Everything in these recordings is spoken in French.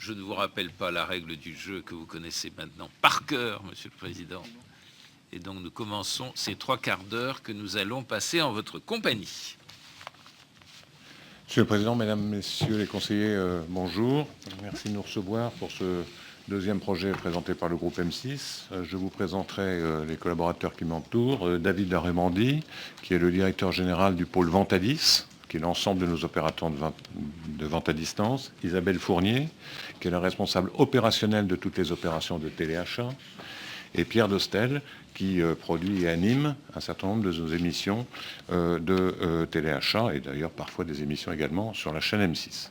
je ne vous rappelle pas la règle du jeu que vous connaissez maintenant par cœur, Monsieur le Président. Et donc nous commençons ces 3 quarts d'heure que nous allons passer en votre compagnie. Monsieur le Président, Mesdames, Messieurs les conseillers, bonjour. Merci de nous recevoir pour ce deuxième projet présenté par le groupe M6. Je vous présenterai les collaborateurs qui m'entourent. David Darremandy, qui est le directeur général du pôle vente à 10, qui est l'ensemble de nos opérateurs de vente à distance. Isabelle Fournier, qui est la responsable opérationnelle de toutes les opérations de téléachat. Et Pierre Dostel, qui produit et anime un certain nombre de nos émissions de téléachat, et d'ailleurs parfois des émissions également sur la chaîne M6.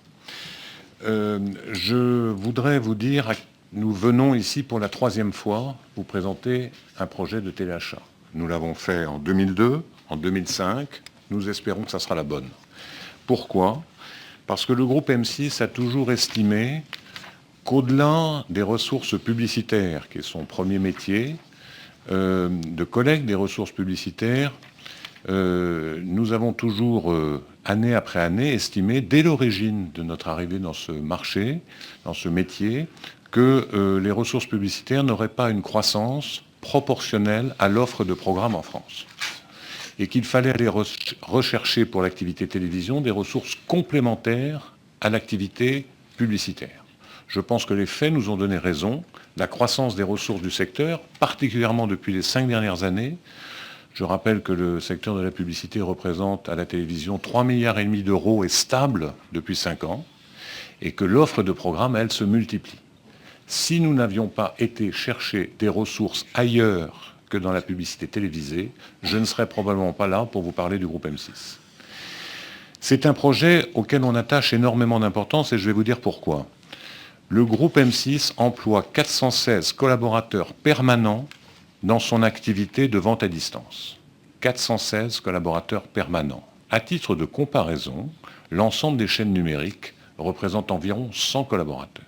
Je voudrais vous dire, nous venons ici pour la 3e fois vous présenter un projet de téléachat. Nous l'avons fait en 2002, en 2005, nous espérons que ça sera la bonne. Pourquoi ? Parce que le groupe M6 a toujours estimé qu'au-delà des ressources publicitaires, qui est son premier métier, de collecte des ressources publicitaires, nous avons toujours, année après année, estimé, dès l'origine de notre arrivée dans ce marché, dans ce métier, que les ressources publicitaires n'auraient pas une croissance proportionnelle à l'offre de programmes en France. Et qu'il fallait aller rechercher pour l'activité télévision des ressources complémentaires à l'activité publicitaire. Je pense que les faits nous ont donné raison. La croissance des ressources du secteur, particulièrement depuis les 5 dernières années, je rappelle que le secteur de la publicité représente à la télévision 3,5 milliards d'euros et stable depuis 5 ans, et que l'offre de programmes, elle, se multiplie. Si nous n'avions pas été chercher des ressources ailleurs que dans la publicité télévisée, je ne serais probablement pas là pour vous parler du groupe M6. C'est un projet auquel on attache énormément d'importance et je vais vous dire pourquoi. Le groupe M6 emploie 416 collaborateurs permanents dans son activité de vente à distance. 416 collaborateurs permanents. À titre de comparaison, l'ensemble des chaînes numériques représente environ 100 collaborateurs.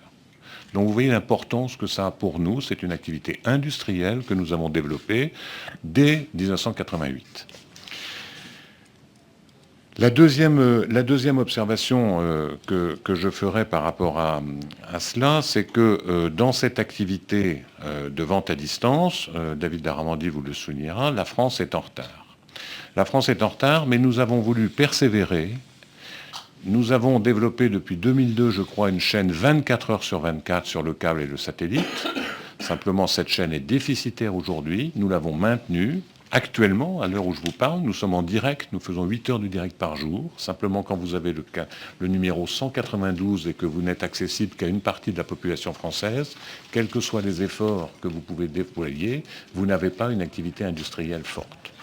Donc vous voyez l'importance que ça a pour nous. C'est une activité industrielle que nous avons développée dès 1988. La deuxième observation que je ferai par rapport à cela, c'est que dans cette activité de vente à distance, David Darremandy vous le soulignera, la France est en retard. La France est en retard, mais nous avons voulu persévérer. Nous avons développé depuis 2002, je crois, une chaîne 24 heures sur 24 sur le câble et le satellite. Simplement, cette chaîne est déficitaire aujourd'hui. Nous l'avons maintenue. Actuellement, à l'heure où je vous parle, nous sommes en direct, nous faisons 8 heures du direct par jour. Simplement, quand vous avez le numéro 192 et que vous n'êtes accessible qu'à une partie de la population française, quels que soient les efforts que vous pouvez déployer, vous n'avez pas une activité industrielle forte.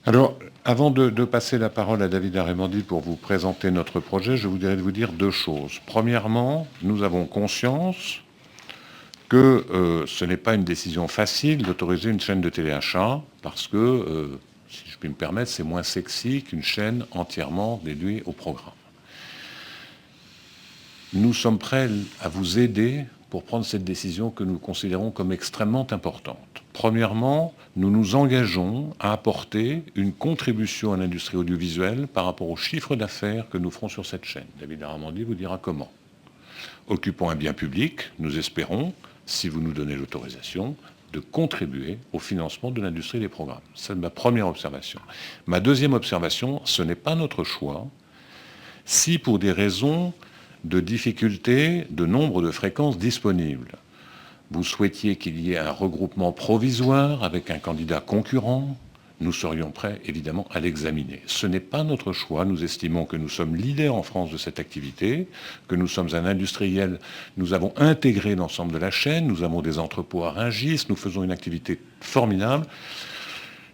Alors, avant de passer la parole à David Darremandy pour vous présenter notre projet, je voudrais vous dire 2 choses. Premièrement, nous avons conscience que ce n'est pas une décision facile d'autoriser une chaîne de téléachat parce que, si je puis me permettre, c'est moins sexy qu'une chaîne entièrement dédiée au programme. Nous sommes prêts à vous aider pour prendre cette décision que nous considérons comme extrêmement importante. Premièrement, nous nous engageons à apporter une contribution à l'industrie audiovisuelle par rapport au chiffre d'affaires que nous ferons sur cette chaîne. David Darremandy vous dira comment. Occupons un bien public, nous espérons, si vous nous donnez l'autorisation, de contribuer au financement de l'industrie des programmes. C'est ma première observation. Ma deuxième observation, ce n'est pas notre choix. Si pour des raisons de difficulté de nombre de fréquences disponibles, vous souhaitiez qu'il y ait un regroupement provisoire avec un candidat concurrent, nous serions prêts, évidemment, à l'examiner. Ce n'est pas notre choix. Nous estimons que nous sommes leaders en France de cette activité, que nous sommes un industriel. Nous avons intégré l'ensemble de la chaîne. Nous avons des entrepôts à Rungis. Nous faisons une activité formidable.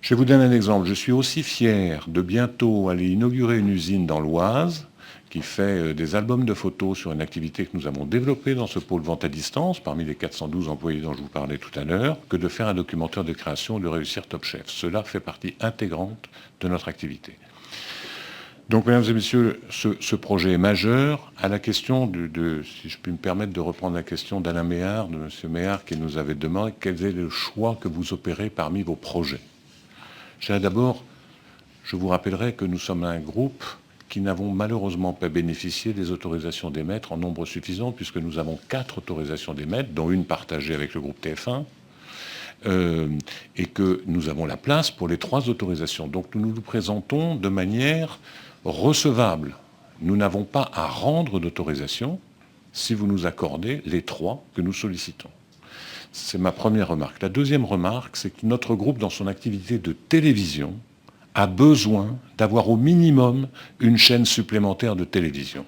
Je vais vous donner un exemple. Je suis aussi fier de bientôt aller inaugurer une usine dans l'Oise qui fait des albums de photos sur une activité que nous avons développée dans ce pôle vente à distance, parmi les 412 employés dont je vous parlais tout à l'heure, que de faire un documentaire de création de réussir Top Chef. Cela fait partie intégrante de notre activité. Donc, mesdames et messieurs, ce projet est majeur. À la question si je puis me permettre de reprendre la question d'Alain Méhard, de M. Méhard, qui nous avait demandé quel est le choix que vous opérez parmi vos projets. D'abord, je vous rappellerai que nous sommes un groupe qui n'avons malheureusement pas bénéficié des autorisations d'émettre en nombre suffisant, puisque nous avons 4 autorisations d'émettre, dont une partagée avec le groupe TF1, et que nous avons la place pour les 3 autorisations. Donc nous nous présentons de manière recevable. Nous n'avons pas à rendre d'autorisation si vous nous accordez les 3 que nous sollicitons. C'est ma première remarque. La deuxième remarque, c'est que notre groupe, dans son activité de télévision, a besoin d'avoir au minimum une chaîne supplémentaire de télévision.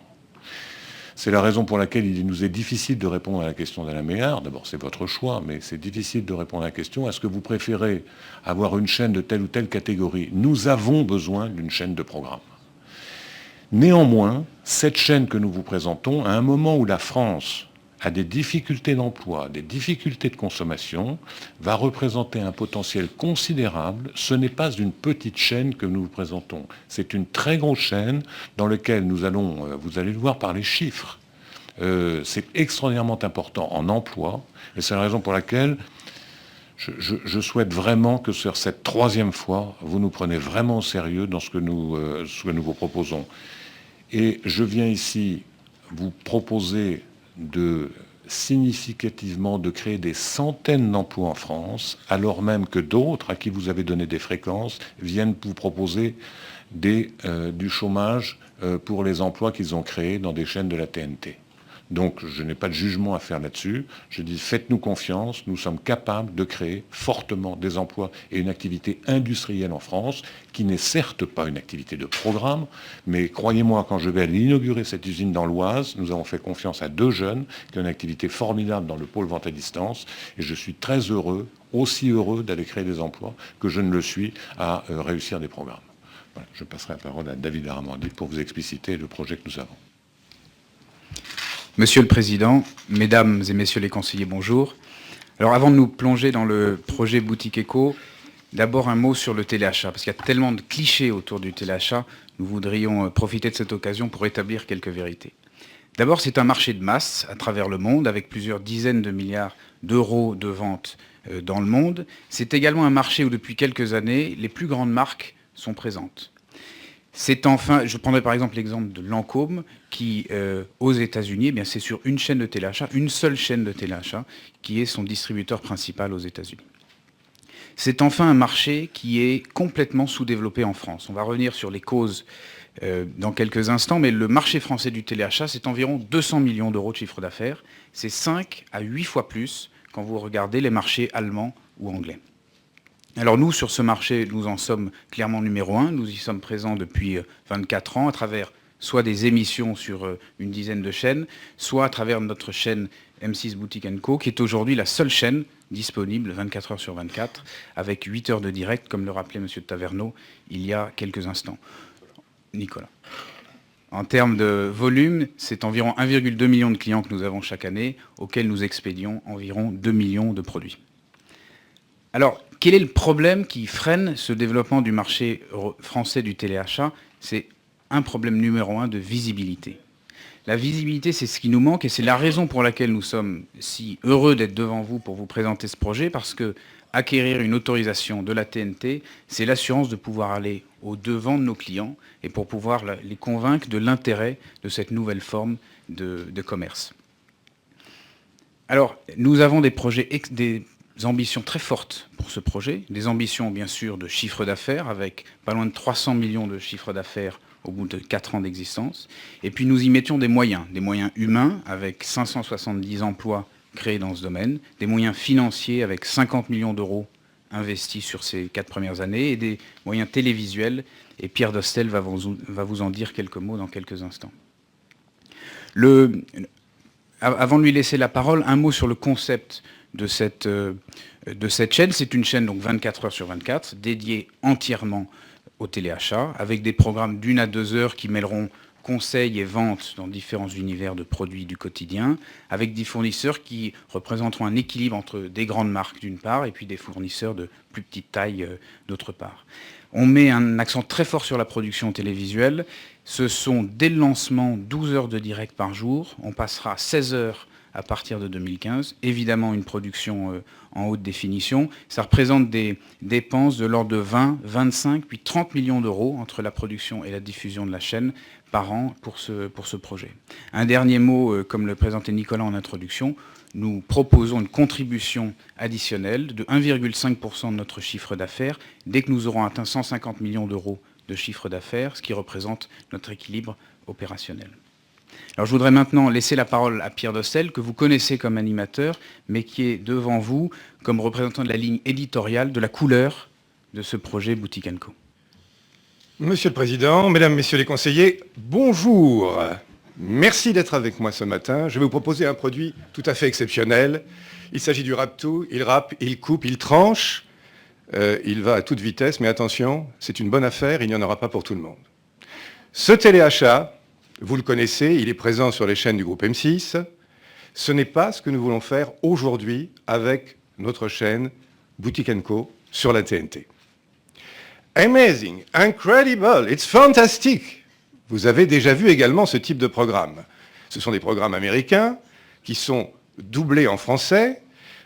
C'est la raison pour laquelle il nous est difficile de répondre à la question d'Alain Méhard. D'abord, c'est votre choix, mais c'est difficile de répondre à la question. Est-ce que vous préférez avoir une chaîne de telle ou telle catégorie? Nous avons besoin d'une chaîne de programme. Néanmoins, cette chaîne que nous vous présentons, à un moment où la France a des difficultés d'emploi, des difficultés de consommation, va représenter un potentiel considérable. Ce n'est pas une petite chaîne que nous vous présentons. C'est une très grosse chaîne dans laquelle nous allons, vous allez le voir par les chiffres, c'est extraordinairement important en emploi. Et c'est la raison pour laquelle je souhaite vraiment que sur cette 3e fois, vous nous prenez vraiment au sérieux dans ce que nous vous proposons. Et je viens ici vous proposer significativement de créer des centaines d'emplois en France, alors même que d'autres, à qui vous avez donné des fréquences, viennent vous proposer du chômage pour les emplois qu'ils ont créés dans des chaînes de la TNT. Donc je n'ai pas de jugement à faire là-dessus. Je dis faites-nous confiance, nous sommes capables de créer fortement des emplois et une activité industrielle en France, qui n'est certes pas une activité de programme, mais croyez-moi, quand je vais aller inaugurer cette usine dans l'Oise, nous avons fait confiance à 2 jeunes qui ont une activité formidable dans le pôle vente à distance, et je suis très heureux, aussi heureux d'aller créer des emplois que je ne le suis à réussir des programmes. Voilà, je passerai la parole à David Aramandi pour vous expliciter le projet que nous avons. Monsieur le Président, Mesdames et Messieurs les conseillers, bonjour. Alors avant de nous plonger dans le projet Boutique Éco, d'abord un mot sur le téléachat, parce qu'il y a tellement de clichés autour du téléachat, nous voudrions profiter de cette occasion pour établir quelques vérités. D'abord, c'est un marché de masse à travers le monde, avec plusieurs dizaines de milliards d'euros de ventes dans le monde. C'est également un marché où depuis quelques années, les plus grandes marques sont présentes. C'est enfin, je prendrai par exemple l'exemple de Lancôme, qui, aux États-Unis, c'est sur une chaîne de téléachat, une seule chaîne de téléachat, qui est son distributeur principal aux États-Unis. C'est enfin un marché qui est complètement sous-développé en France. On va revenir sur les causes dans quelques instants, mais le marché français du téléachat, c'est environ 200 millions d'euros de chiffre d'affaires. C'est 5 à 8 fois plus quand vous regardez les marchés allemands ou anglais. Alors nous, sur ce marché, nous en sommes clairement numéro 1. Nous y sommes présents depuis 24 ans à travers soit des émissions sur une dizaine de chaînes, soit à travers notre chaîne M6 Boutique & Co, qui est aujourd'hui la seule chaîne disponible 24 heures sur 24, avec 8 heures de direct, comme le rappelait M. Taverneau il y a quelques instants. Nicolas. En termes de volume, c'est environ 1,2 million de clients que nous avons chaque année, auxquels nous expédions environ 2 millions de produits. Alors, quel est le problème qui freine ce développement du marché français du téléachat? C'est un problème numéro 1 de visibilité. La visibilité, c'est ce qui nous manque et c'est la raison pour laquelle nous sommes si heureux d'être devant vous pour vous présenter ce projet, parce que acquérir une autorisation de la TNT, c'est l'assurance de pouvoir aller au-devant de nos clients et pour pouvoir les convaincre de l'intérêt de cette nouvelle forme de commerce. Alors, nous avons des projets, des ambitions très fortes pour ce projet, des ambitions bien sûr de chiffre d'affaires, avec pas loin de 300 millions de chiffre d'affaires au bout de 4 ans d'existence. Et puis nous y mettions des moyens humains, avec 570 emplois créés dans ce domaine, des moyens financiers avec 50 millions d'euros investis sur ces 4 premières années, et des moyens télévisuels, et Pierre Dostel va vous en dire quelques mots dans quelques instants. Avant de lui laisser la parole, un mot sur le concept de cette chaîne. C'est une chaîne donc 24 heures sur 24, dédiée entièrement au téléachat, avec des programmes d'1 à 2 heures qui mêleront conseils et ventes dans différents univers de produits du quotidien, avec des fournisseurs qui représenteront un équilibre entre des grandes marques d'une part, et puis des fournisseurs de plus petite taille d'autre part. On met un accent très fort sur la production télévisuelle. Ce sont, dès le lancement, 12 heures de direct par jour. On passera 16 heures à partir de 2015. Évidemment, une production en haute définition. Ça représente des dépenses de l'ordre de 20, 25, puis 30 millions d'euros entre la production et la diffusion de la chaîne par an pour ce projet. Un dernier mot, comme le présentait Nicolas en introduction, nous proposons une contribution additionnelle de 1,5% de notre chiffre d'affaires dès que nous aurons atteint 150 millions d'euros de chiffre d'affaires, ce qui représente notre équilibre opérationnel. Alors je voudrais maintenant laisser la parole à Pierre Dossel, que vous connaissez comme animateur, mais qui est devant vous comme représentant de la ligne éditoriale, de la couleur de ce projet Boutique & Co. Monsieur le Président, Mesdames, Messieurs les conseillers, bonjour. Merci d'être avec moi ce matin. Je vais vous proposer un produit tout à fait exceptionnel. Il s'agit du rap-tout. Il rappe, il coupe, il tranche. Il va à toute vitesse, mais attention, c'est une bonne affaire, il n'y en aura pas pour tout le monde. Ce téléachat, vous le connaissez, il est présent sur les chaînes du groupe M6. Ce n'est pas ce que nous voulons faire aujourd'hui avec notre chaîne Boutique & Co sur la TNT. Amazing, incredible, it's fantastic. Vous avez déjà vu également ce type de programme. Ce sont des programmes américains qui sont doublés en français.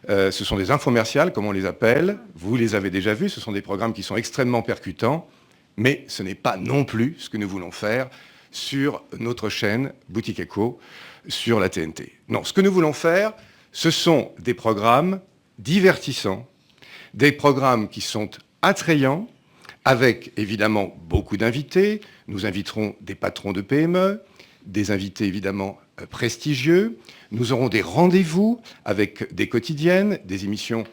Ce sont des infomerciales, comme on les appelle. Vous les avez déjà vus. Ce sont des programmes qui sont extrêmement percutants. Mais ce n'est pas non plus ce que nous voulons faire sur notre chaîne Boutique & Co sur la TNT. Non, ce que nous voulons faire, ce sont des programmes divertissants, des programmes qui sont attrayants, avec évidemment beaucoup d'invités. Nous inviterons des patrons de PME, des invités évidemment prestigieux. Nous aurons des rendez-vous avec des quotidiennes, des émissions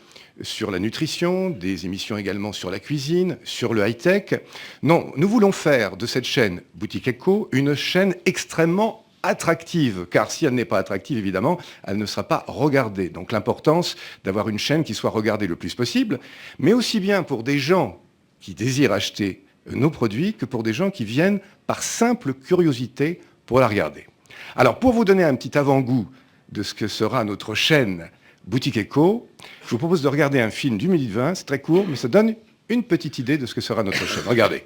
sur la nutrition, des émissions également sur la cuisine, sur le high-tech. Non, nous voulons faire de cette chaîne Boutique & Co une chaîne extrêmement attractive, car si elle n'est pas attractive, évidemment, elle ne sera pas regardée. Donc l'importance d'avoir une chaîne qui soit regardée le plus possible, mais aussi bien pour des gens qui désirent acheter nos produits que pour des gens qui viennent par simple curiosité pour la regarder. Alors, pour vous donner un petit avant-goût de ce que sera notre chaîne Boutique & Co, je vous propose de regarder un film d'1 minute 20, c'est très court, mais ça donne une petite idée de ce que sera notre chaîne. Regardez.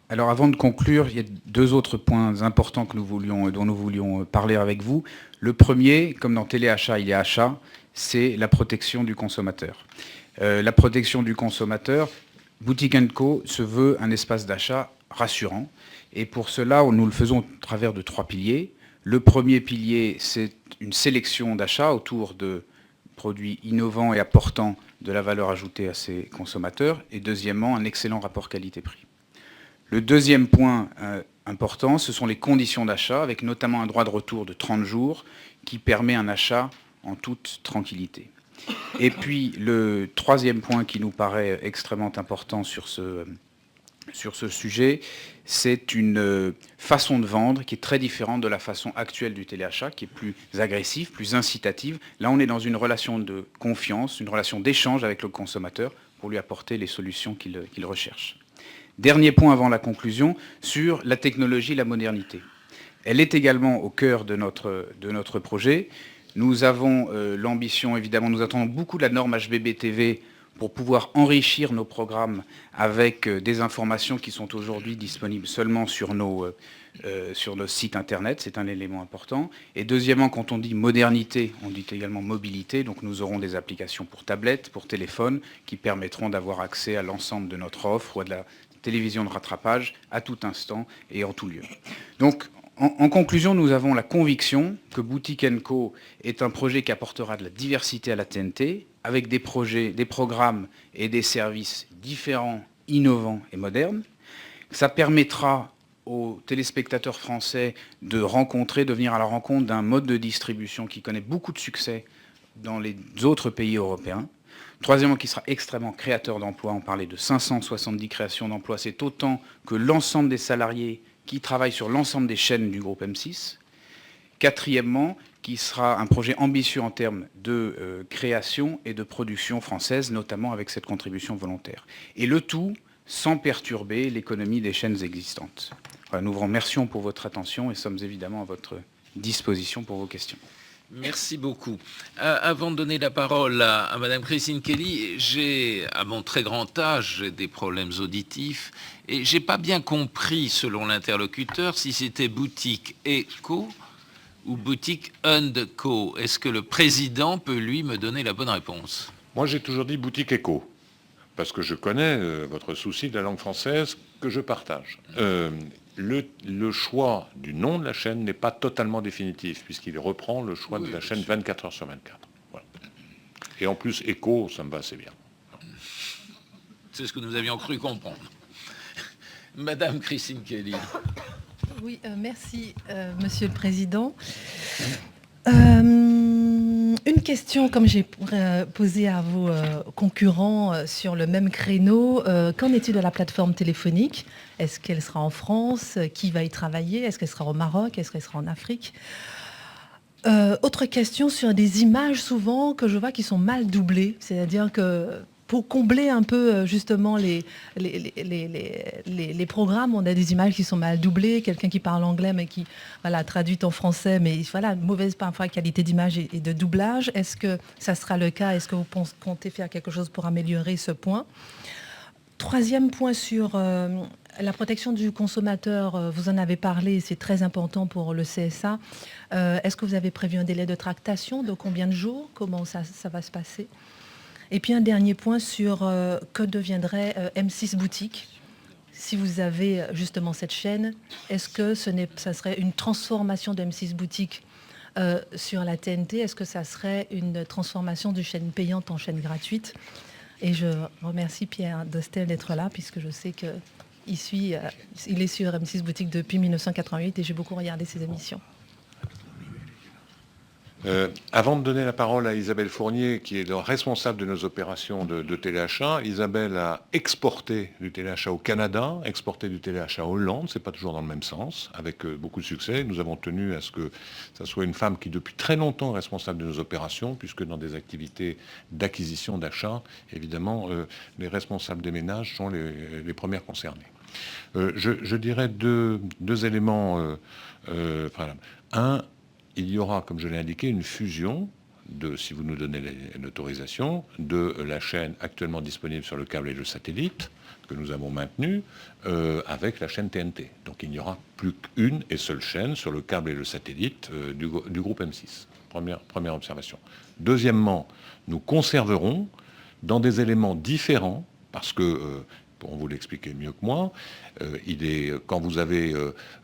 Alors avant de conclure, il y a deux autres points importants dont nous voulions parler avec vous. Le premier, comme dans téléachat, il y a achat, c'est la protection du consommateur. La protection du consommateur, Boutique & Co se veut un espace d'achat rassurant. Et pour cela, nous le faisons au travers de 3 piliers. Le premier pilier, c'est une sélection d'achats autour de produits innovants et apportant de la valeur ajoutée à ces consommateurs. Et deuxièmement, un excellent rapport qualité-prix. Le deuxième point important, ce sont les conditions d'achat, avec notamment un droit de retour de 30 jours qui permet un achat en toute tranquillité. Et puis le troisième point qui nous paraît extrêmement important sur ce sujet, c'est une façon de vendre qui est très différente de la façon actuelle du téléachat, qui est plus agressive, plus incitative. Là, on est dans une relation de confiance, une relation d'échange avec le consommateur pour lui apporter les solutions qu'il recherche. Dernier point avant la conclusion, sur la technologie et la modernité. Elle est également au cœur de notre projet. Nous avons l'ambition, évidemment, nous attendons beaucoup de la norme HbbTV pour pouvoir enrichir nos programmes avec des informations qui sont aujourd'hui disponibles seulement sur nos sites internet, c'est un élément important. Et deuxièmement, quand on dit modernité, on dit également mobilité, donc nous aurons des applications pour tablettes, pour téléphone, qui permettront d'avoir accès à l'ensemble de notre offre ou à de la télévision de rattrapage à tout instant et en tout lieu. Donc, en conclusion, nous avons la conviction que Boutique & Co est un projet qui apportera de la diversité à la TNT, avec des projets, des programmes et des services différents, innovants et modernes. Ça permettra aux téléspectateurs français de venir à la rencontre d'un mode de distribution qui connaît beaucoup de succès dans les autres pays européens. Troisièmement, qui sera extrêmement créateur d'emplois. On parlait de 570 créations d'emplois. C'est autant que l'ensemble des salariés qui travaillent sur l'ensemble des chaînes du groupe M6. Quatrièmement, qui sera un projet ambitieux en termes de création et de production française, notamment avec cette contribution volontaire. Et le tout sans perturber l'économie des chaînes existantes. Voilà, nous vous remercions pour votre attention et sommes évidemment à votre disposition pour vos questions. Merci beaucoup. Avant de donner la parole à Madame Christine Kelly, à mon très grand âge, j'ai des problèmes auditifs et j'ai pas bien compris, selon l'interlocuteur, si c'était Boutique & Co ou Boutique & Co. Est-ce que le président peut, lui, me donner la bonne réponse? Moi, j'ai toujours dit Boutique & Co, parce que je connais votre souci de la langue française que je partage. Le choix du nom de la chaîne n'est pas totalement définitif, puisqu'il reprend le choix de la chaîne 24 heures sur 24. Voilà. Et en plus, Echo, ça me va assez bien. C'est ce que nous avions cru comprendre. Madame Christine Kelly. Oui, merci, Monsieur le Président. Une question, comme j'ai posé à vos concurrents sur le même créneau. Qu'en est-il de la plateforme téléphonique? Est-ce qu'elle sera en France? Qui va y travailler? Est-ce qu'elle sera au Maroc? Est-ce qu'elle sera en Afrique? Autre question sur des images souvent que je vois qui sont mal doublées. C'est-à-dire que pour combler un peu justement les programmes, on a des images qui sont mal doublées, quelqu'un qui parle anglais mais qui traduit en français, mais voilà, mauvaise parfois qualité d'image et de doublage. Est-ce que ça sera le cas? Est-ce que vous comptez faire quelque chose pour améliorer ce point? Troisième point sur la protection du consommateur, vous en avez parlé, c'est très important pour le CSA. Est-ce que vous avez prévu un délai de tractation de combien de jours? Comment ça va se passer? Et puis un dernier point sur que deviendrait M6 Boutique si vous avez justement cette chaîne. Est-ce que ça serait une transformation de M6 Boutique sur la TNT? Est-ce que ça serait une transformation de chaîne payante en chaîne gratuite? Et je remercie Pierre Dostel d'être là, puisque je sais qu'il est sur M6 Boutique depuis 1988 et j'ai beaucoup regardé ses émissions. Avant de donner la parole à Isabelle Fournier, qui est le responsable de nos opérations de téléachat, Isabelle a exporté du téléachat au Canada, exporté du téléachat en Hollande, c'est pas toujours dans le même sens, avec beaucoup de succès. Nous avons tenu à ce que ça soit une femme qui depuis très longtemps est responsable de nos opérations, puisque dans des activités d'acquisition, d'achat, évidemment, les responsables des ménages sont les premières concernées. Je dirais deux éléments. Un, il y aura, comme je l'ai indiqué, une fusion, si vous nous donnez l'autorisation, de la chaîne actuellement disponible sur le câble et le satellite, que nous avons maintenue, avec la chaîne TNT. Donc il n'y aura plus qu'une et seule chaîne sur le câble et le satellite du groupe M6. Première observation. Deuxièmement, nous conserverons dans des éléments différents, parce que pour vous l'expliquer mieux que moi, quand vous avez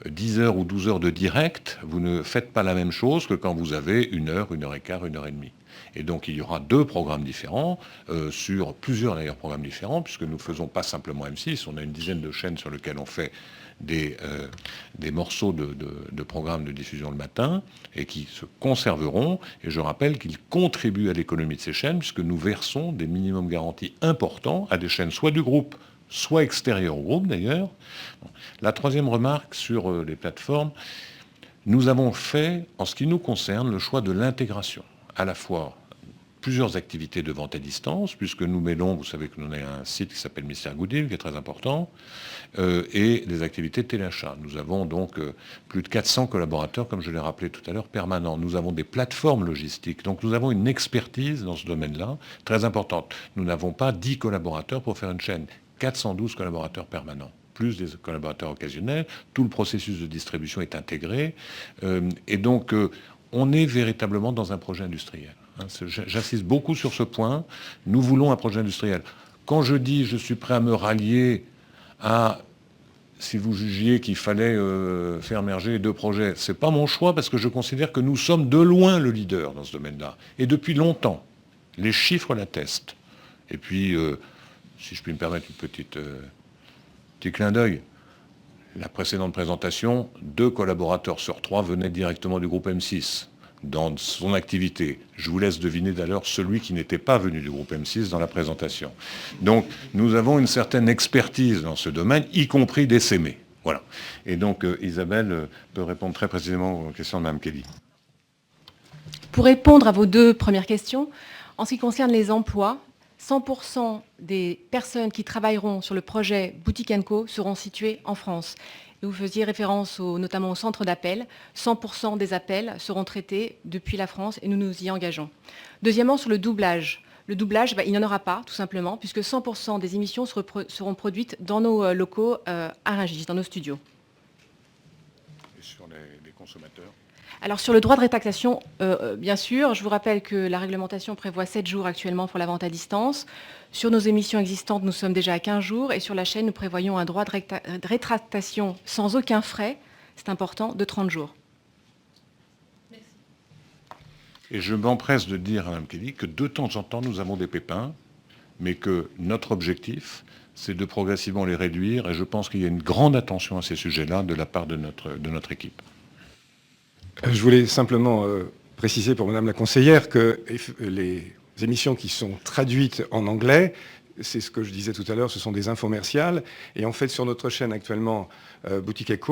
10 heures ou 12 heures de direct, vous ne faites pas la même chose que quand vous avez 1 heure, 1 heure et quart, 1 heure et demie. Et donc il y aura 2 programmes différents, sur plusieurs d'ailleurs programmes différents, puisque nous ne faisons pas simplement M6, on a une dizaine de chaînes sur lesquelles on fait des morceaux de programmes de diffusion le matin, et qui se conserveront. Et je rappelle qu'ils contribuent à l'économie de ces chaînes, puisque nous versons des minimums garantis importants à des chaînes soit du groupe, soit extérieur au groupe d'ailleurs. La troisième remarque sur les plateformes, nous avons fait, en ce qui nous concerne, le choix de l'intégration, à la fois plusieurs activités de vente à distance, puisque nous mêlons, vous savez que nous avons un site qui s'appelle Mr Gooddeal, qui est très important, et des activités de téléachat. Nous avons donc plus de 400 collaborateurs, comme je l'ai rappelé tout à l'heure, permanents. Nous avons des plateformes logistiques. Donc nous avons une expertise dans ce domaine-là très importante. Nous n'avons pas 10 collaborateurs pour faire une chaîne, 412 collaborateurs permanents, plus des collaborateurs occasionnels. Tout le processus de distribution est intégré. Et donc, on est véritablement dans un projet industriel. J'insiste beaucoup sur ce point. Nous voulons un projet industriel. Quand je dis je suis prêt à me rallier à, si vous jugiez qu'il fallait faire émerger les deux projets, ce n'est pas mon choix parce que je considère que nous sommes de loin le leader dans ce domaine-là. Et depuis longtemps, les chiffres l'attestent. Et puis, si je puis me permettre une petit clin d'œil, la précédente présentation, 2 collaborateurs sur 3 venaient directement du groupe M6 dans son activité. Je vous laisse deviner d'ailleurs celui qui n'était pas venu du groupe M6 dans la présentation. Donc nous avons une certaine expertise dans ce domaine, y compris d'essaimer. Voilà. Et donc Isabelle peut répondre très précisément aux questions de Mme Kelly. Pour répondre à vos 2 premières questions, en ce qui concerne les emplois, 100% des personnes qui travailleront sur le projet Boutique & Co seront situées en France. Et vous faisiez référence notamment au centre d'appel. 100% des appels seront traités depuis la France et nous nous y engageons. Deuxièmement, sur le doublage. Le doublage, il n'y en aura pas, tout simplement, puisque 100% des émissions seront produites dans nos locaux à Rungis, dans nos studios. Et sur les consommateurs ? Alors sur le droit de rétractation, bien sûr, je vous rappelle que la réglementation prévoit 7 jours actuellement pour la vente à distance. Sur nos émissions existantes, nous sommes déjà à 15 jours et sur la chaîne, nous prévoyons un droit de rétractation sans aucun frais, c'est important, de 30 jours. Merci. Et je m'empresse de dire à Mme Kelly que de temps en temps, nous avons des pépins, mais que notre objectif, c'est de progressivement les réduire et je pense qu'il y a une grande attention à ces sujets-là de la part de notre équipe. Je voulais simplement préciser pour Madame la conseillère que les émissions qui sont traduites en anglais, c'est ce que je disais tout à l'heure, ce sont des infomerciales. Et en fait, sur notre chaîne actuellement, Boutique &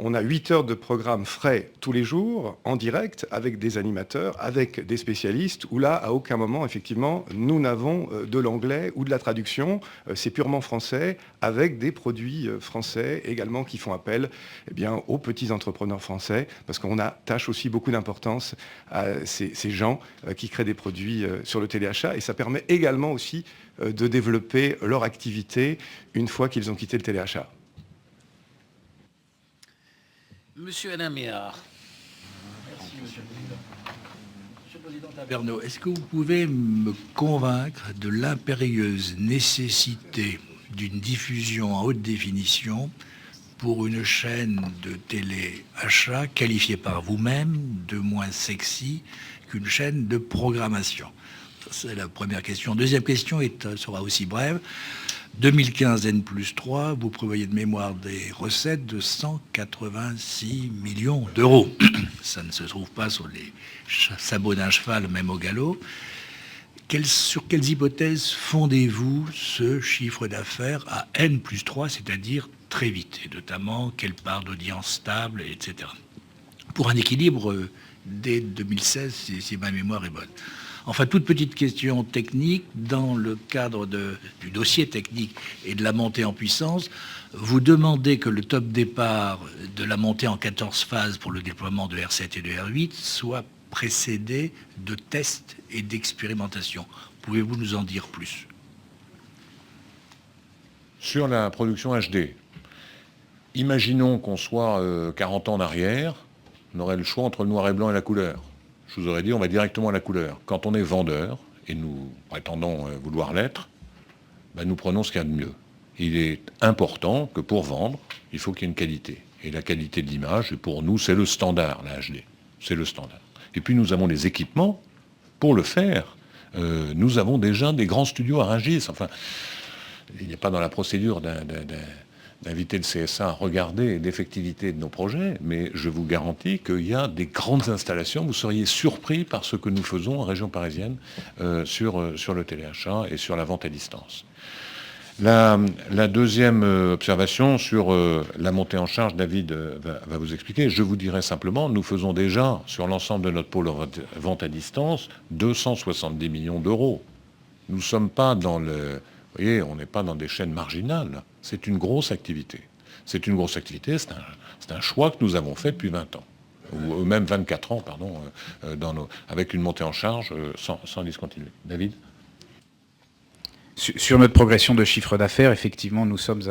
on a 8 heures de programme frais tous les jours, en direct, avec des animateurs, avec des spécialistes, où là, à aucun moment, effectivement, nous n'avons de l'anglais ou de la traduction. C'est purement français, avec des produits français également qui font appel aux petits entrepreneurs français, parce qu'on attache aussi beaucoup d'importance à ces gens qui créent des produits sur le téléachat. Et ça permet également aussi de développer leur activité une fois qu'ils ont quitté le téléachat. Monsieur Alain Méhard. Merci, Monsieur le Président. Monsieur le Président Taverneau, est-ce que vous pouvez me convaincre de l'impérieuse nécessité d'une diffusion en haute définition pour une chaîne de téléachat qualifiée par vous-même de moins sexy qu'une chaîne de programmation? C'est la première question. Deuxième question sera aussi brève. 2015 N+3, vous prévoyez de mémoire des recettes de 186 millions d'euros. Ça ne se trouve pas sur les sabots d'un cheval, même au galop. Sur quelles hypothèses fondez-vous ce chiffre d'affaires à N+3, c'est-à-dire très vite, et notamment quelle part d'audience stable, etc. Pour un équilibre dès 2016, si ma mémoire est bonne. Enfin, toute petite question technique, dans le cadre du dossier technique et de la montée en puissance, vous demandez que le top départ de la montée en 14 phases pour le déploiement de R7 et de R8 soit précédé de tests et d'expérimentations. Pouvez-vous nous en dire plus? Sur la production HD, imaginons qu'on soit 40 ans en arrière, on aurait le choix entre le noir et blanc et la couleur. Je vous aurais dit, on va directement à la couleur. Quand on est vendeur, et nous prétendons vouloir l'être, nous prenons ce qu'il y a de mieux. Il est important que pour vendre, il faut qu'il y ait une qualité. Et la qualité de l'image, pour nous, c'est le standard, la HD. C'est le standard. Et puis nous avons les équipements pour le faire. Nous avons déjà des grands studios à Rungis. Enfin, il n'y a pas dans la procédure d'inviter le CSA à regarder l'effectivité de nos projets, mais je vous garantis qu'il y a des grandes installations. Vous seriez surpris par ce que nous faisons en région parisienne sur le téléachat et sur la vente à distance. La deuxième observation sur la montée en charge, David va vous expliquer. Je vous dirais simplement, nous faisons déjà, sur l'ensemble de notre pôle vente à distance, 270 millions d'euros. Nous ne sommes pas dans le... Vous voyez, on n'est pas dans des chaînes marginales. C'est une grosse activité. C'est une grosse activité, c'est un choix que nous avons fait depuis 20 ans. Ou même 24 ans, pardon, avec une montée en charge sans discontinuer. David ? Sur notre progression de chiffre d'affaires, effectivement, nous sommes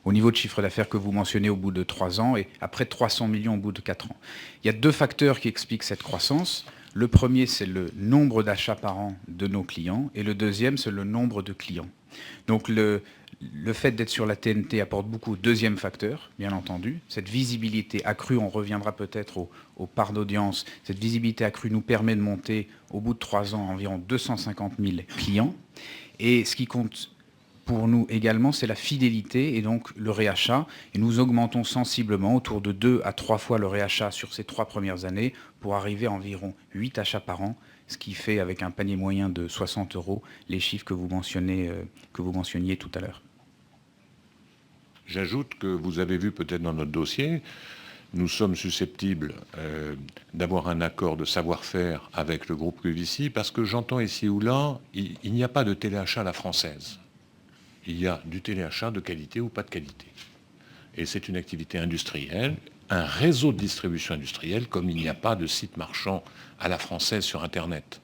au niveau de chiffre d'affaires que vous mentionnez au bout de 3 ans et à près de 300 millions au bout de 4 ans. Il y a 2 facteurs qui expliquent cette croissance. Le premier, c'est le nombre d'achats par an de nos clients et le deuxième, c'est le nombre de clients. Donc le fait d'être sur la TNT apporte beaucoup. Deuxième facteur, bien entendu, cette visibilité accrue, on reviendra peut-être aux parts d'audience, cette visibilité accrue nous permet de monter au bout de 3 ans à environ 250 000 clients. Et ce qui compte pour nous également, c'est la fidélité et donc le réachat. Et nous augmentons sensiblement autour de 2 à 3 fois le réachat sur ces 3 premières années pour arriver à environ 8 achats par an, ce qui fait, avec un panier moyen de 60 €, les chiffres que vous mentionniez tout à l'heure. J'ajoute que vous avez vu peut-être dans notre dossier, nous sommes susceptibles d'avoir un accord de savoir-faire avec le groupe QVC parce que j'entends ici ou là, il n'y a pas de téléachat à la française. Il y a du téléachat de qualité ou pas de qualité. Et c'est une activité industrielle, un réseau de distribution industrielle comme il n'y a pas de site marchand à la française sur Internet.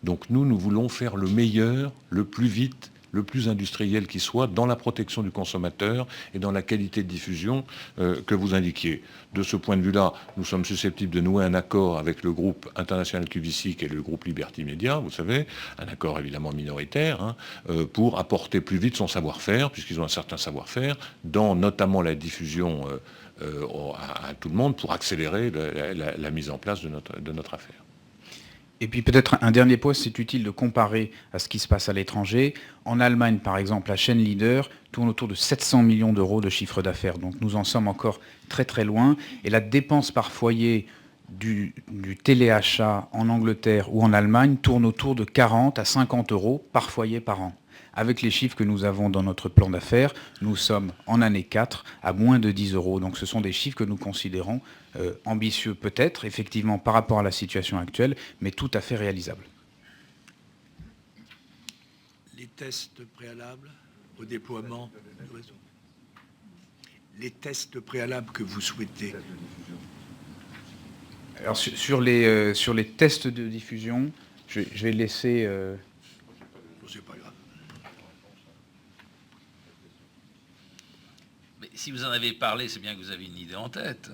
Donc nous voulons faire le meilleur, le plus vite, le plus industriel qui soit dans la protection du consommateur et dans la qualité de diffusion que vous indiquiez. De ce point de vue-là, nous sommes susceptibles de nouer un accord avec le groupe international QVC, qui est le groupe Liberty Media, vous savez, un accord évidemment minoritaire, pour apporter plus vite son savoir-faire, puisqu'ils ont un certain savoir-faire, dans notamment la diffusion à tout le monde, pour accélérer la mise en place de notre affaire. Et puis peut-être un dernier point, c'est utile de comparer à ce qui se passe à l'étranger. En Allemagne, par exemple, la chaîne leader tourne autour de 700 millions d'euros de chiffre d'affaires. Donc nous en sommes encore très très loin. Et la dépense par foyer du téléachat en Angleterre ou en Allemagne tourne autour de 40 à 50 € par foyer par an. Avec les chiffres que nous avons dans notre plan d'affaires, nous sommes en année 4 à moins de 10 €. Donc ce sont des chiffres que nous considérons ambitieux peut-être, effectivement, par rapport à la situation actuelle, mais tout à fait réalisables. Les tests préalables au déploiement du réseau. Les tests préalables que vous souhaitez. Alors sur les tests de diffusion, je vais laisser... C'est pas grave. Mais si vous en avez parlé, c'est bien que vous avez une idée en tête.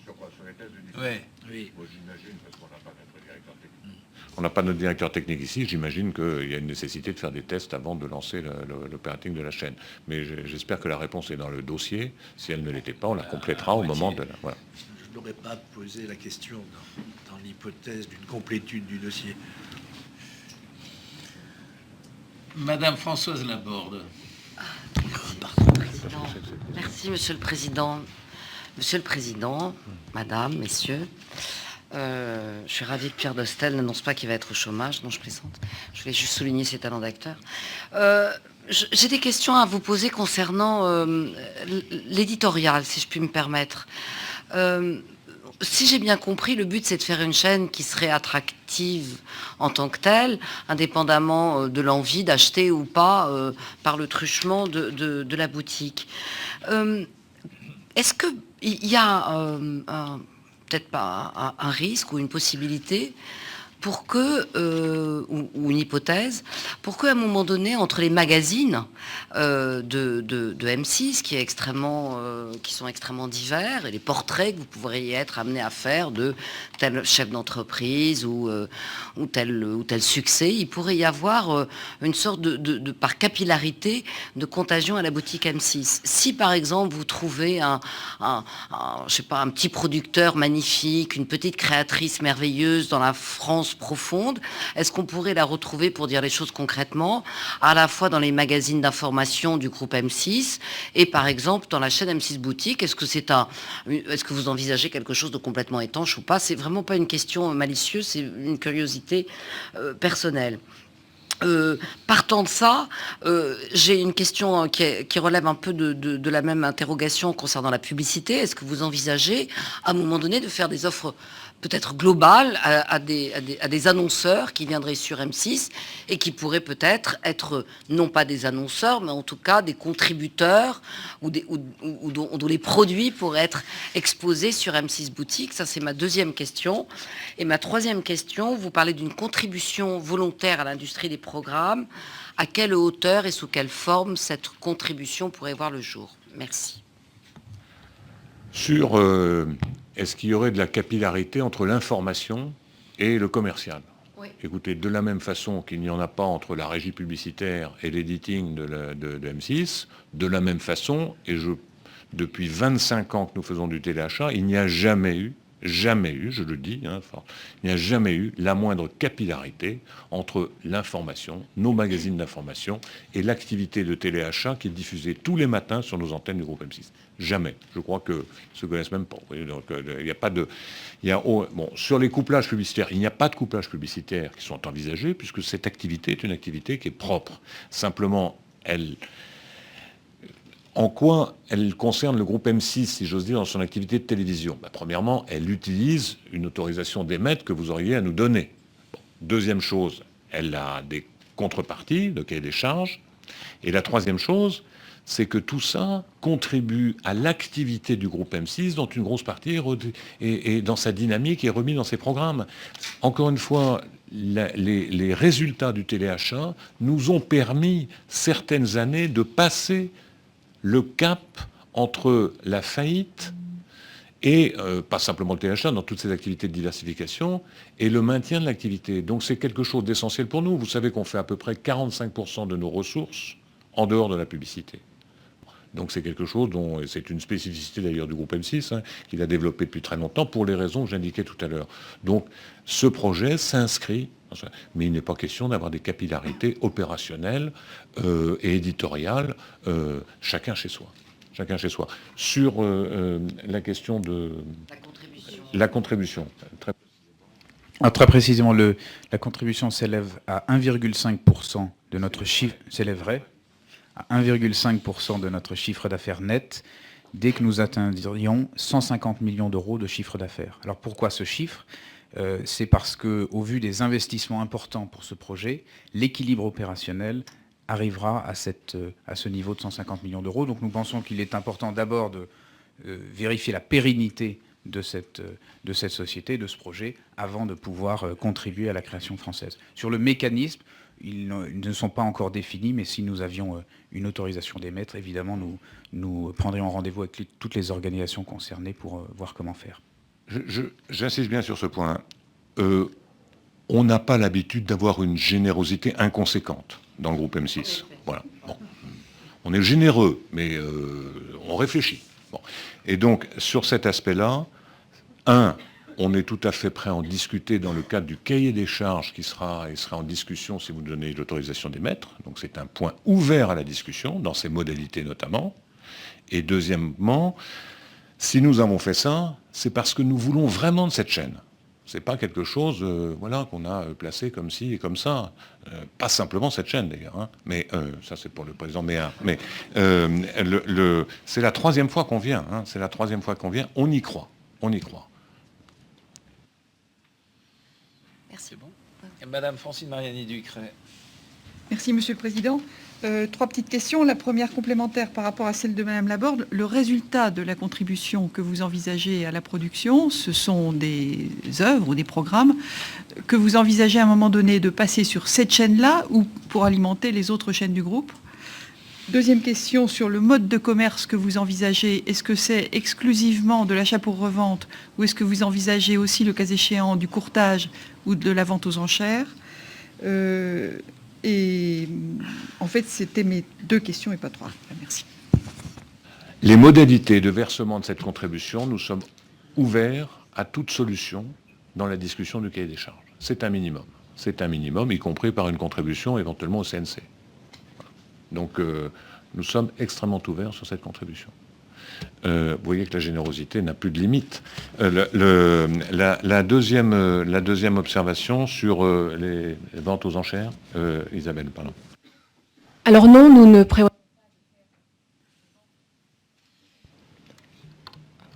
Sur les tests de diffusion. Ouais. Oui. Moi, j'imagine, parce qu'on n'a pas notre directeur technique. On n'a pas notre directeur technique ici, j'imagine qu'il y a une nécessité de faire des tests avant de lancer l'opérating de la chaîne. Mais j'espère que la réponse est dans le dossier. Si elle ne l'était pas, on la complétera au moment de la... Voilà. Je n'aurais pas posé la question dans l'hypothèse d'une complétude du dossier. Madame Françoise Laborde. Merci, Monsieur le Président. Monsieur le Président, Madame, Messieurs, je suis ravie que Pierre Dostel n'annonce pas qu'il va être au chômage. Non, je plaisante. Je voulais juste souligner ses talents d'acteur. J'ai des questions à vous poser concernant l'éditorial, si je puis me permettre. Si j'ai bien compris, le but, c'est de faire une chaîne qui serait attractive en tant que telle, indépendamment de l'envie d'acheter ou pas par le truchement de la boutique. Est-ce qu'il y a peut-être pas un risque ou une possibilité pour que, ou une hypothèse, pour qu'à un moment donné, entre les magazines de M6, qui sont extrêmement divers, et les portraits que vous pourriez être amené à faire de tel chef d'entreprise ou tel succès, il pourrait y avoir une sorte de par capillarité de contagion à la boutique M6. Si par exemple vous trouvez je sais pas, un petit producteur magnifique, une petite créatrice merveilleuse dans la France profonde, est-ce qu'on pourrait la retrouver, pour dire les choses concrètement, à la fois dans les magazines d'information du groupe M6 et par exemple dans la chaîne M6 Boutique? Est-ce que vous envisagez quelque chose de complètement étanche ou pas? C'est vraiment pas une question malicieuse, c'est une curiosité personnelle. Partant de ça, j'ai une question qui relève un peu de la même interrogation concernant la publicité. Est-ce que vous envisagez, à un moment donné, de faire des offres peut-être globales à des annonceurs qui viendraient sur M6 et qui pourraient peut-être être, non pas des annonceurs, mais en tout cas des contributeurs ou dont les produits pourraient être exposés sur M6 Boutique? Ça, c'est ma deuxième question. Et ma troisième question, vous parlez d'une contribution volontaire à l'industrie des programmes. À quelle hauteur et sous quelle forme cette contribution pourrait voir le jour? Merci. Sur est-ce qu'il y aurait de la capillarité entre l'information et le commercial? Oui. Écoutez, de la même façon qu'il n'y en a pas entre la régie publicitaire et l'editing de M6, de la même façon, depuis 25 ans que nous faisons du téléachat, il n'y a jamais eu, je le dis, il n'y a jamais eu la moindre capillarité entre l'information, nos magazines d'information, et l'activité de téléachat qui est diffusée tous les matins sur nos antennes du groupe M6. Jamais. Je crois qu'ils ne se connaissent même pas. Donc, il n'y a pas de... sur les couplages publicitaires, il n'y a pas de couplages publicitaires qui sont envisagés, puisque cette activité est une activité qui est propre. Simplement, en quoi elle concerne le groupe M6, si j'ose dire, dans son activité de télévision? Premièrement, elle utilise une autorisation d'émettre que vous auriez à nous donner. Deuxième chose, elle a des contreparties, de cahier des charges. Et la troisième chose, c'est que tout ça contribue à l'activité du groupe M6, dont une grosse partie est dans sa dynamique et est remise dans ses programmes. Encore une fois, les résultats du téléachat nous ont permis, certaines années, de passer le cap entre la faillite et, pas simplement le téléachat, dans toutes ces activités de diversification, et le maintien de l'activité. Donc c'est quelque chose d'essentiel pour nous. Vous savez qu'on fait à peu près 45% de nos ressources en dehors de la publicité. Donc c'est quelque chose dont, c'est une spécificité d'ailleurs du groupe M6, qu'il a développé depuis très longtemps, pour les raisons que j'indiquais tout à l'heure. Donc ce projet s'inscrit, mais il n'est pas question d'avoir des capillarités opérationnelles et éditoriales, chacun chez soi. Chacun chez soi. Sur la question de la contribution. Très précisément, la contribution s'élève à 1,5% de notre chiffre, s'élèverait à 1,5% de notre chiffre d'affaires net dès que nous atteindrions 150 millions d'euros de chiffre d'affaires. Alors pourquoi ce chiffre? C'est parce qu'au vu des investissements importants pour ce projet, l'équilibre opérationnel arrivera à ce niveau de 150 millions d'euros. Donc nous pensons qu'il est important d'abord de vérifier la pérennité de cette société, de ce projet, avant de pouvoir contribuer à la création française. Sur le mécanisme, ils ne sont pas encore définis, mais si nous avions une autorisation d'émettre, évidemment, nous prendrions rendez-vous avec toutes les organisations concernées pour voir comment faire. J'insiste bien sur ce point. On n'a pas l'habitude d'avoir une générosité inconséquente dans le groupe M6. Voilà. Bon. On est généreux, mais on réfléchit. Bon. Et donc, sur cet aspect-là, on est tout à fait prêt à en discuter dans le cadre du cahier des charges qui sera en discussion si vous donnez l'autorisation d'émettre. Donc c'est un point ouvert à la discussion, dans ses modalités notamment. Et deuxièmement, si nous avons fait ça, c'est parce que nous voulons vraiment de cette chaîne. C'est pas quelque chose qu'on a placé comme ci et comme ça. Pas simplement cette chaîne d'ailleurs. Mais ça c'est pour le président Méhard. Mais c'est la troisième fois qu'on vient. C'est la troisième fois qu'on vient. On y croit. On y croit. Merci. Bon. Madame Francine Mariani Ducret. Merci Monsieur le Président. 3 petites questions. La première complémentaire par rapport à celle de Madame Laborde. Le résultat de la contribution que vous envisagez à la production, ce sont des œuvres ou des programmes que vous envisagez à un moment donné de passer sur cette chaîne-là ou pour alimenter les autres chaînes du groupe? Deuxième question sur le mode de commerce que vous envisagez. Est-ce que c'est exclusivement de l'achat pour revente ou est-ce que vous envisagez aussi, le cas échéant, du courtage ou de la vente aux enchères? Et en fait, c'était mes 2 questions et pas 3. Merci. Les modalités de versement de cette contribution, nous sommes ouverts à toute solution dans la discussion du cahier des charges. C'est un minimum. C'est un minimum, y compris par une contribution éventuellement au CNC. Donc, nous sommes extrêmement ouverts sur cette contribution. vous voyez que la générosité n'a plus de limite. La deuxième observation sur les ventes aux enchères, Isabelle, pardon. Alors non, nous ne prévoyons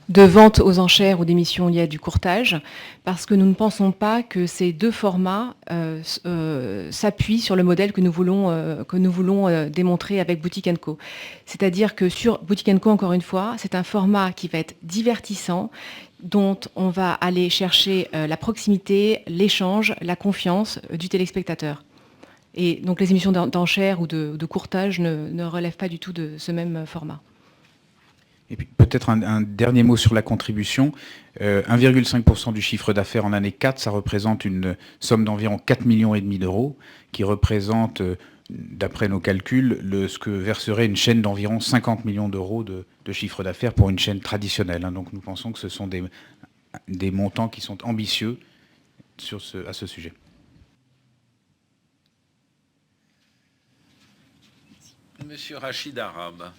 de vente aux enchères ou d'émissions liées à du courtage, parce que nous ne pensons pas que ces deux formats s'appuient sur le modèle que nous voulons démontrer avec Boutique & Co. C'est-à-dire que sur Boutique & Co, encore une fois, c'est un format qui va être divertissant, dont on va aller chercher la proximité, l'échange, la confiance du téléspectateur. Et donc les émissions d'enchères ou de courtage ne relèvent pas du tout de ce même format. Et puis peut-être un dernier mot sur la contribution. 1,5% du chiffre d'affaires en année 4, ça représente une somme d'environ 4,5 millions d'euros, qui représente, d'après nos calculs, ce que verserait une chaîne d'environ 50 millions d'euros de chiffre d'affaires pour une chaîne traditionnelle. Donc nous pensons que ce sont des montants qui sont ambitieux à ce sujet. Monsieur Rachid Arabe.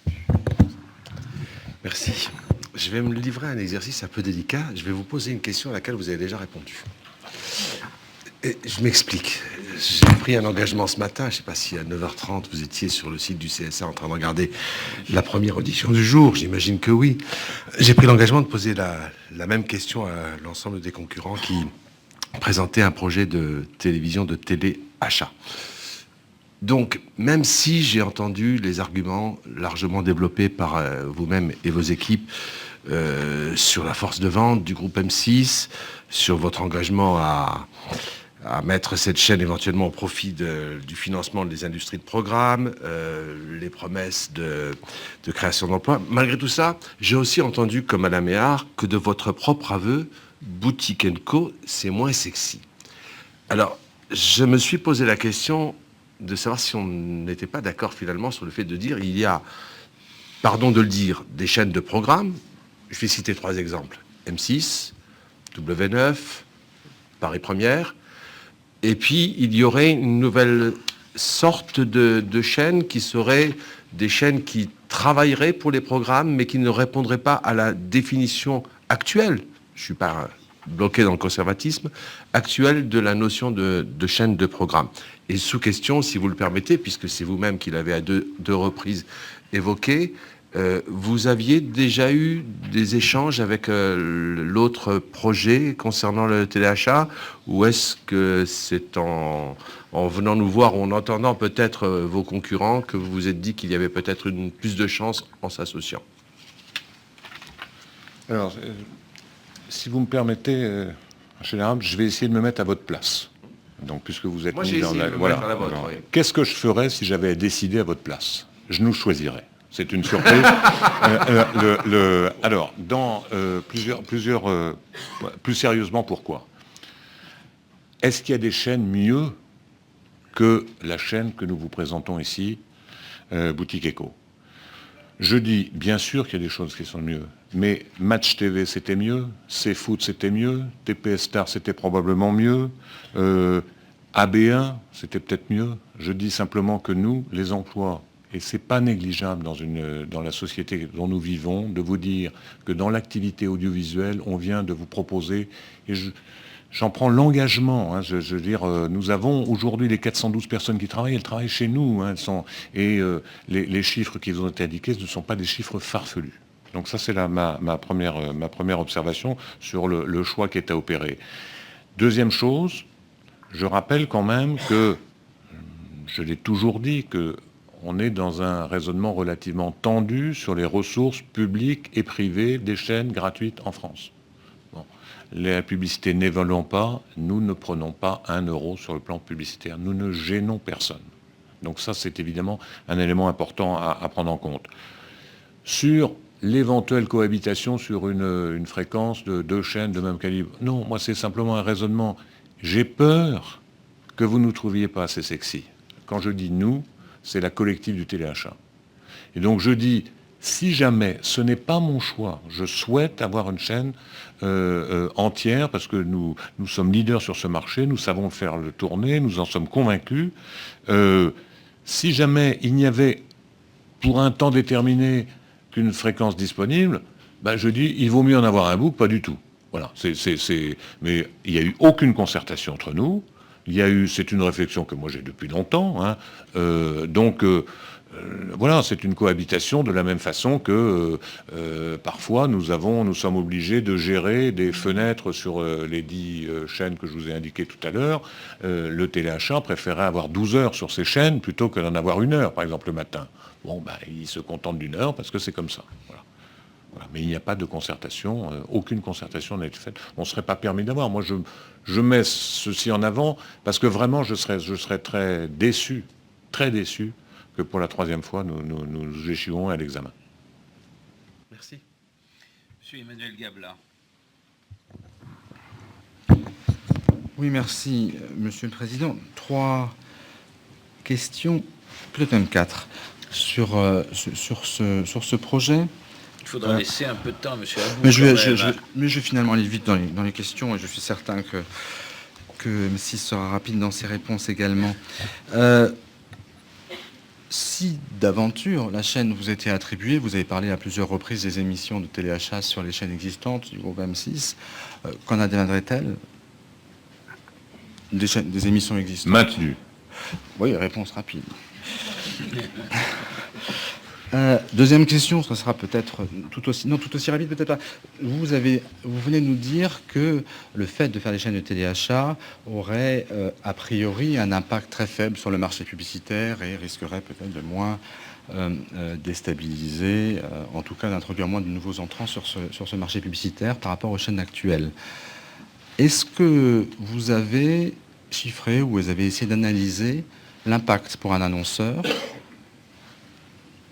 Merci. Je vais me livrer à un exercice un peu délicat. Je vais vous poser une question à laquelle vous avez déjà répondu. Et je m'explique. J'ai pris un engagement ce matin. Je ne sais pas si à 9h30, vous étiez sur le site du CSA en train de regarder la première audition du jour. J'imagine que oui. J'ai pris l'engagement de poser la même question à l'ensemble des concurrents qui présentaient un projet de télévision de téléachat. Donc, même si j'ai entendu les arguments largement développés par vous-même et vos équipes sur la force de vente du groupe M6, sur votre engagement à mettre cette chaîne éventuellement au profit du financement des industries de programme, les promesses de création d'emplois, malgré tout ça, j'ai aussi entendu, comme Madame Méhard, que de votre propre aveu, Boutique & Co, c'est moins sexy. Alors, je me suis posé la question de savoir si on n'était pas d'accord finalement sur le fait de dire il y a, pardon de le dire, des chaînes de programmes. Je vais citer 3 exemples. M6, W9, Paris Première. Et puis, il y aurait une nouvelle sorte de chaînes qui seraient des chaînes qui travailleraient pour les programmes, mais qui ne répondraient pas à la définition actuelle. Je ne suis pas bloqué dans le conservatisme, actuelle de la notion de chaîne de programme. Et sous question, si vous le permettez, puisque c'est vous-même qui l'avez à deux reprises évoqué, vous aviez déjà eu des échanges avec l'autre projet concernant le téléachat, ou est-ce que c'est en venant nous voir, ou en entendant peut-être vos concurrents, que vous vous êtes dit qu'il y avait peut-être plus de chance en s'associant? Alors, si vous me permettez, général, je vais essayer de me mettre à votre place. Donc, puisque vous êtes mis dans la... Voilà. Oui. Qu'est-ce que je ferais si j'avais décidé à votre place? Je nous choisirais. C'est une surprise. Alors, dans plus sérieusement, pourquoi? Est-ce qu'il y a des chaînes mieux que la chaîne que nous vous présentons ici, Boutique & Co? Je dis, bien sûr qu'il y a des choses qui sont mieux, mais Match TV, c'était mieux, C-Foot, c'était mieux, TPS Star, c'était probablement mieux, AB1, c'était peut-être mieux. Je dis simplement que nous, les emplois, et c'est pas négligeable dans la société dont nous vivons, de vous dire que dans l'activité audiovisuelle, on vient de vous proposer, et j'en prends l'engagement, hein, je veux dire, nous avons aujourd'hui les 412 personnes qui travaillent, elles travaillent chez nous, hein, les chiffres qui vous ont été indiqués ne sont pas des chiffres farfelus. Donc ça, c'est ma première observation sur le choix qui est à opérer. Deuxième chose, je rappelle quand même que, je l'ai toujours dit, qu'on est dans un raisonnement relativement tendu sur les ressources publiques et privées des chaînes gratuites en France. Bon. La publicité n'évoluant pas, nous ne prenons pas 1 euro sur le plan publicitaire. Nous ne gênons personne. Donc ça, c'est évidemment un élément important à prendre en compte. Sur l'éventuelle cohabitation sur une fréquence de 2 chaînes de même calibre, non, moi c'est simplement un raisonnement. J'ai peur que vous ne nous trouviez pas assez sexy. Quand je dis nous, c'est la collective du téléachat. Et donc je dis, si jamais ce n'est pas mon choix, je souhaite avoir une chaîne entière, parce que nous sommes leaders sur ce marché, nous savons faire le tourner, nous en sommes convaincus. Si jamais il n'y avait, pour un temps déterminé, qu'une fréquence disponible, je dis, il vaut mieux en avoir un bout que pas du tout. Voilà. Mais il n'y a eu aucune concertation entre nous. C'est une réflexion que moi j'ai depuis longtemps. Hein. Voilà, c'est une cohabitation de la même façon que parfois nous sommes obligés de gérer des fenêtres sur les 10 chaînes que je vous ai indiquées tout à l'heure. Le téléachat préférait avoir 12 heures sur ces chaînes plutôt que d'en avoir 1 heure, par exemple, le matin. Bon, il se contente d'1 heure parce que c'est comme ça. Voilà. Voilà. Mais il n'y a pas de concertation, aucune concertation n'a été faite. On ne serait pas permis d'avoir. Moi, je mets ceci en avant parce que vraiment, je serais très déçu que pour la 3e fois, nous échouons à l'examen. Merci. Monsieur Emmanuel Gabla. Oui, merci, Monsieur le Président. 3 questions, peut-être même 4, sur ce projet. Il faudra laisser un peu de temps, Monsieur Abou. Mais je vais finalement aller vite dans les questions, et je suis certain que M6 sera rapide dans ses réponses également. Si d'aventure la chaîne vous était attribuée, vous avez parlé à plusieurs reprises des émissions de téléachat sur les chaînes existantes du groupe M6, qu'en adviendrait-elle des émissions existantes? Maintenues. Oui, réponse rapide. Deuxième question, ça sera peut-être tout aussi rapide, peut-être pas. Vous venez de nous dire que le fait de faire des chaînes de téléachat aurait a priori un impact très faible sur le marché publicitaire et risquerait peut-être de moins déstabiliser, en tout cas d'introduire moins de nouveaux entrants sur ce marché publicitaire par rapport aux chaînes actuelles. Est-ce que vous avez chiffré ou vous avez essayé d'analyser l'impact pour un annonceur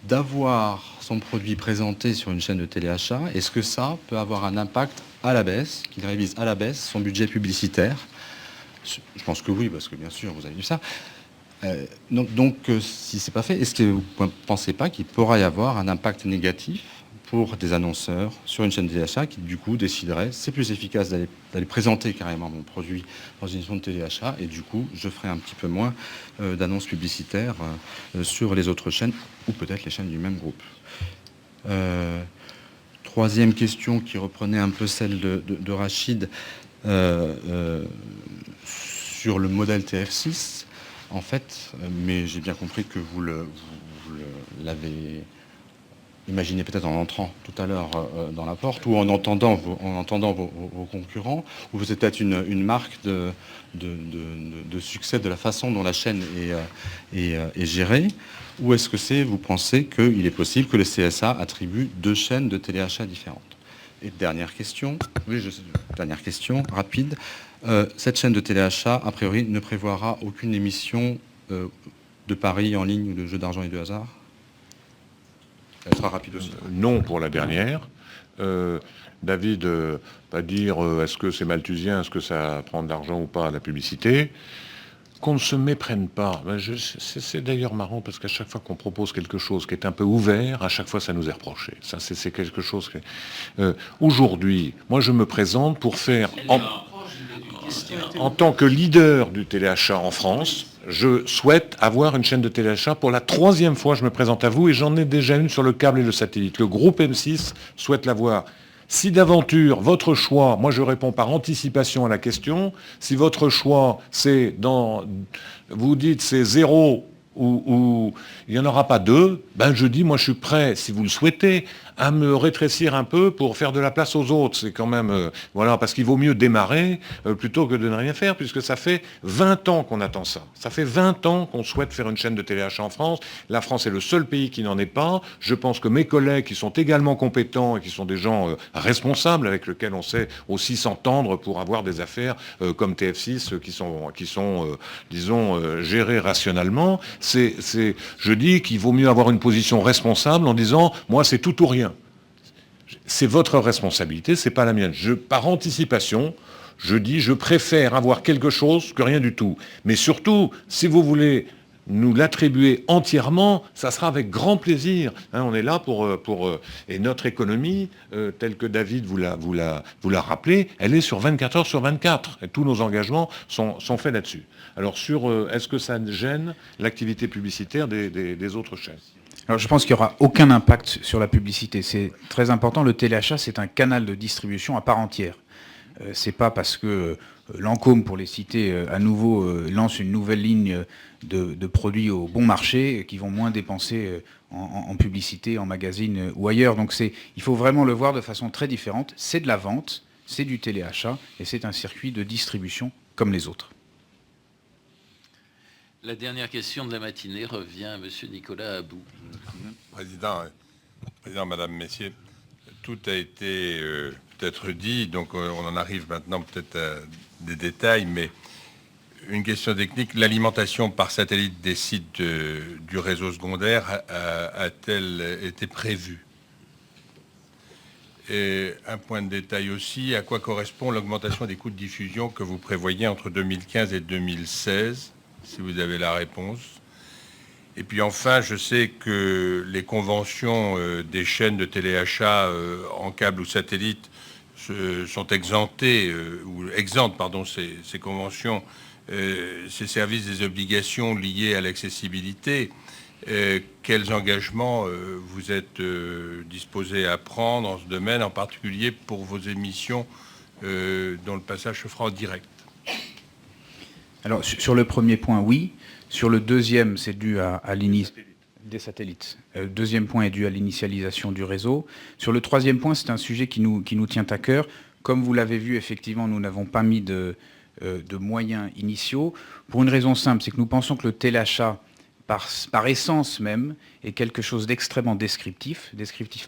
d'avoir son produit présenté sur une chaîne de téléachat? Est-ce que ça peut avoir un impact à la baisse, qu'il révise à la baisse son budget publicitaire? Je pense que oui, parce que bien sûr, vous avez vu ça. Donc, si c'est pas fait, est-ce que vous ne pensez pas qu'il pourra y avoir un impact négatif pour des annonceurs sur une chaîne de téléachat qui, du coup, décideraient c'est plus efficace d'aller présenter carrément mon produit dans une émission de téléachat et, du coup, je ferai un petit peu moins d'annonces publicitaires sur les autres chaînes ou peut-être les chaînes du même groupe. Troisième question qui reprenait un peu celle de Rachid sur le modèle TF6. En fait, mais j'ai bien compris que vous l'avez imaginé peut-être en entrant tout à l'heure dans la porte ou en entendant vos concurrents, ou vous êtes peut-être une marque de succès de la façon dont la chaîne est gérée, ou est-ce que vous pensez qu'il est possible que le CSA attribue 2 chaînes de téléachat différentes? Et dernière question rapide. Cette chaîne de téléachat, a priori, ne prévoira aucune émission de paris en ligne ou de jeux d'argent et de hasard? Elle sera rapide aussi. Non pour la dernière. David va dire est-ce que c'est malthusien, est-ce que ça prend de l'argent ou pas à la publicité? Qu'on ne se méprenne pas. C'est d'ailleurs marrant parce qu'à chaque fois qu'on propose quelque chose qui est un peu ouvert, à chaque fois ça nous est reproché. Ça, c'est quelque chose que... Aujourd'hui, moi je me présente pour faire... En tant que leader du téléachat en France, je souhaite avoir une chaîne de téléachat. Pour la 3e fois, je me présente à vous et j'en ai déjà une sur le câble et le satellite. Le groupe M6 souhaite l'avoir. Si d'aventure, votre choix, moi je réponds par anticipation à la question, si votre choix, vous dites c'est 0 ou il n'y en aura pas 2, je dis, moi je suis prêt, si vous le souhaitez, à me rétrécir un peu pour faire de la place aux autres. C'est quand même, voilà, parce qu'il vaut mieux démarrer plutôt que de ne rien faire, puisque ça fait 20 ans qu'on attend ça. Ça fait 20 ans qu'on souhaite faire une chaîne de téléachat en France. La France est le seul pays qui n'en est pas. Je pense que mes collègues qui sont également compétents et qui sont des gens responsables, avec lesquels on sait aussi s'entendre pour avoir des affaires comme TF6 qui sont disons, gérées rationnellement, je dis qu'il vaut mieux avoir une position responsable en disant, moi c'est tout ou rien. C'est votre responsabilité, c'est pas la mienne. Par anticipation, je dis, je préfère avoir quelque chose que rien du tout. Mais surtout, si vous voulez nous l'attribuer entièrement, ça sera avec grand plaisir. On est là et notre économie, telle que David vous l'a rappelé, elle est sur 24 heures sur 24. Et tous nos engagements sont faits là-dessus. Alors est-ce que ça gêne l'activité publicitaire des autres chaînes? Alors je pense qu'il n'y aura aucun impact sur la publicité. C'est très important. Le téléachat, c'est un canal de distribution à part entière. C'est pas parce que Lancôme, pour les citer à nouveau, lance une nouvelle ligne de produits au bon marché qui vont moins dépenser en publicité, en magazine ou ailleurs. Donc il faut vraiment le voir de façon très différente. C'est de la vente, c'est du téléachat et c'est un circuit de distribution comme les autres. La dernière question de la matinée revient à M. Nicolas About. Président, Madame, Messieurs, tout a été peut-être dit, donc on en arrive maintenant peut-être à des détails, mais une question technique, l'alimentation par satellite des sites du réseau secondaire a-t-elle été prévue? Et un point de détail aussi, à quoi correspond l'augmentation des coûts de diffusion que vous prévoyez entre 2015 et 2016, si vous avez la réponse? Et puis enfin, je sais que les conventions des chaînes de téléachat en câble ou satellite sont exemptées, ou exemptent, pardon, ces conventions, ces services des obligations liées à l'accessibilité. Quels engagements vous êtes disposés à prendre en ce domaine, en particulier pour vos émissions dont le passage se fera en direct? Alors sur le premier point, oui. Sur le deuxième, c'est dû à des satellites. Le deuxième point est dû à l'initialisation du réseau. Sur le troisième point, c'est un sujet qui nous tient à cœur. Comme vous l'avez vu, effectivement, nous n'avons pas mis de moyens initiaux. Pour une raison simple, c'est que nous pensons que le téléachat, par essence même, est quelque chose d'extrêmement descriptif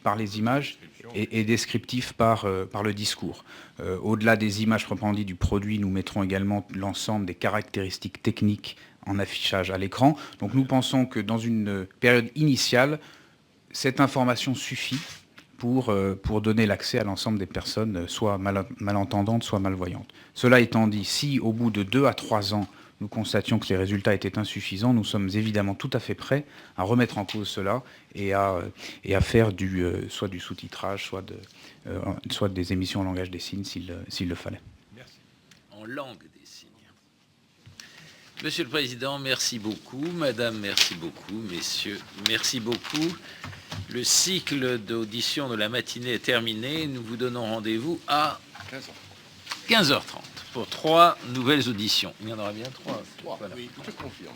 par les images et descriptif par le discours. Au-delà des images proprement dites du produit, nous mettrons également l'ensemble des caractéristiques techniques en affichage à l'écran. Donc nous pensons que dans une période initiale, cette information suffit pour donner l'accès à l'ensemble des personnes, soit malentendantes, soit malvoyantes. Cela étant dit, si au bout de 2 à 3 ans, nous constations que les résultats étaient insuffisants, nous sommes évidemment tout à fait prêts à remettre en cause cela et à faire soit du sous-titrage, soit des émissions en langage des signes s'il le fallait. Merci. En langue des signes. Monsieur le Président, merci beaucoup. Madame, merci beaucoup. Messieurs, merci beaucoup. Le cycle d'audition de la matinée est terminé. Nous vous donnons rendez-vous à 15h30 pour 3 nouvelles auditions. Il y en aura bien 3. Oui, je confirme.